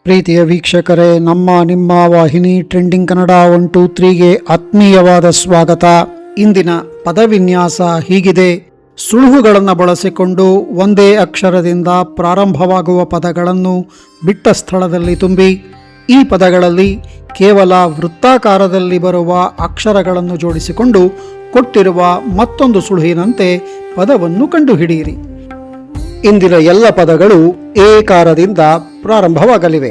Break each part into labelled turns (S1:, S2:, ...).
S1: ಪ್ರೀತಿಯ ವೀಕ್ಷಕರೇ, ನಮ್ಮ ನಿಮ್ಮ ವಾಹಿನಿ ಟ್ರೆಂಡಿಂಗ್ ಕನ್ನಡ 123ಗೆ ಆತ್ಮೀಯವಾದ ಸ್ವಾಗತ. ಇಂದಿನ ಪದವಿನ್ಯಾಸ ಹೀಗಿದೆ. ಸುಳುಹುಗಳನ್ನು ಬಳಸಿಕೊಂಡು ಒಂದೇ ಅಕ್ಷರದಿಂದ ಪ್ರಾರಂಭವಾಗುವ ಪದಗಳನ್ನು ಬಿಟ್ಟ ಸ್ಥಳದಲ್ಲಿ ತುಂಬಿ. ಈ ಪದಗಳಲ್ಲಿ ಕೇವಲ ವೃತ್ತಾಕಾರದಲ್ಲಿ ಬರುವ ಅಕ್ಷರಗಳನ್ನು ಜೋಡಿಸಿಕೊಂಡು ಕೊಟ್ಟಿರುವ ಮತ್ತೊಂದು ಸುಳುಹಿನಂತೆ ಪದವನ್ನು ಕಂಡುಹಿಡಿಯಿರಿ. ಇಂದಿನ ಎಲ್ಲ ಪದಗಳು ಏಕಾರದಿಂದ ಪ್ರಾರಂಭವಾಗಲಿವೆ.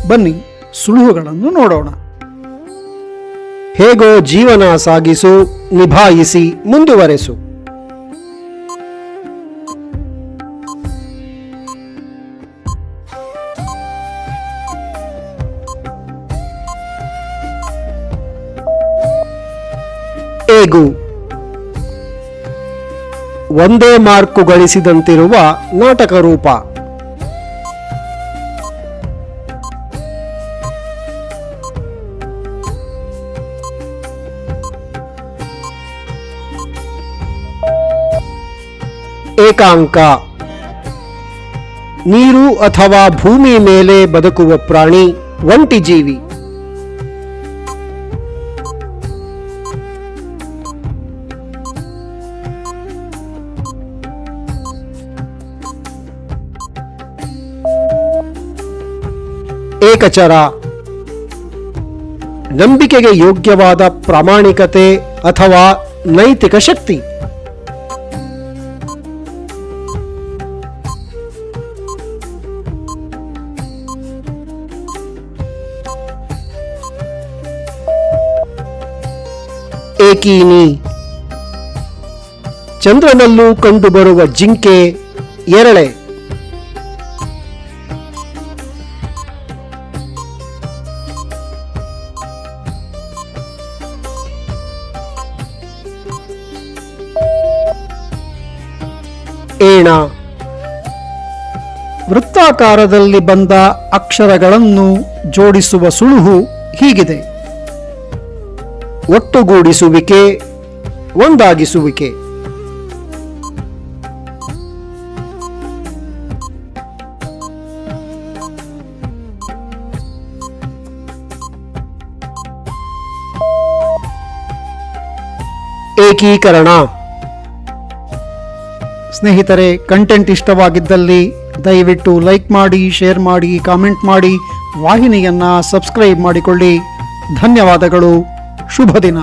S1: ಬನ್ನಿ ಸುಳುಹುಗಳನ್ನು ನೋಡೋಣ. ಹೇಗೋ ಜೀವನ ಸಾಗಿಸು, ನಿಭಾಯಿಸಿ ಮುಂದುವರೆಸು. ಏಗು ಒಂದೇ ಮಾರ್ಕು ಗಳಿಸಿದಂತಿರುವ ನಾಟಕ ರೂಪ. ಏಕಾಂಕ ನೀರು ಅಥವಾ ಭೂಮಿ ಮೇಲೆ ಬದುಕುವ ಪ್ರಾಣಿ, ಒಂಟಿ ಜೀವಿ. ಏಕಚರ ನಂಬಿಕೆಗೆ ಯೋಗ್ಯವಾದ ಪ್ರಾಮಾಣಿಕತೆ ಅಥವಾ ನೈತಿಕ ಶಕ್ತಿ. ಏಕೀನಿ ಚಂದ್ರನಲ್ಲೂ ಕಂಡುಬರುವ ಜಿಂಕೆ, ಎರಳೆ. ಏಣ ವೃತ್ತಾಕಾರದಲ್ಲಿ ಬಂದ ಅಕ್ಷರಗಳನ್ನು ಜೋಡಿಸುವ ಸುಳುಹು ಹೀಗಿದೆ. ಒಟ್ಟುಗೂಡಿಸುವಿಕೆ, ಒಂದಾಗಿಸುವಿಕೆ. ಏಕೀಕರಣ. ಸ್ನೇಹಿತರೆ, ಕಂಟೆಂಟ್ ಇಷ್ಟವಾಗಿದ್ದಲ್ಲಿ ದಯವಿಟ್ಟು ಲೈಕ್ ಮಾಡಿ, ಶೇರ್ ಮಾಡಿ, ಕಾಮೆಂಟ್ ಮಾಡಿ, ವಾಹಿನಿಯನ್ನು ಸಬ್ಸ್ಕ್ರೈಬ್ ಮಾಡಿಕೊಳ್ಳಿ. ಧನ್ಯವಾದಗಳು. ಶುಭ ದಿನ.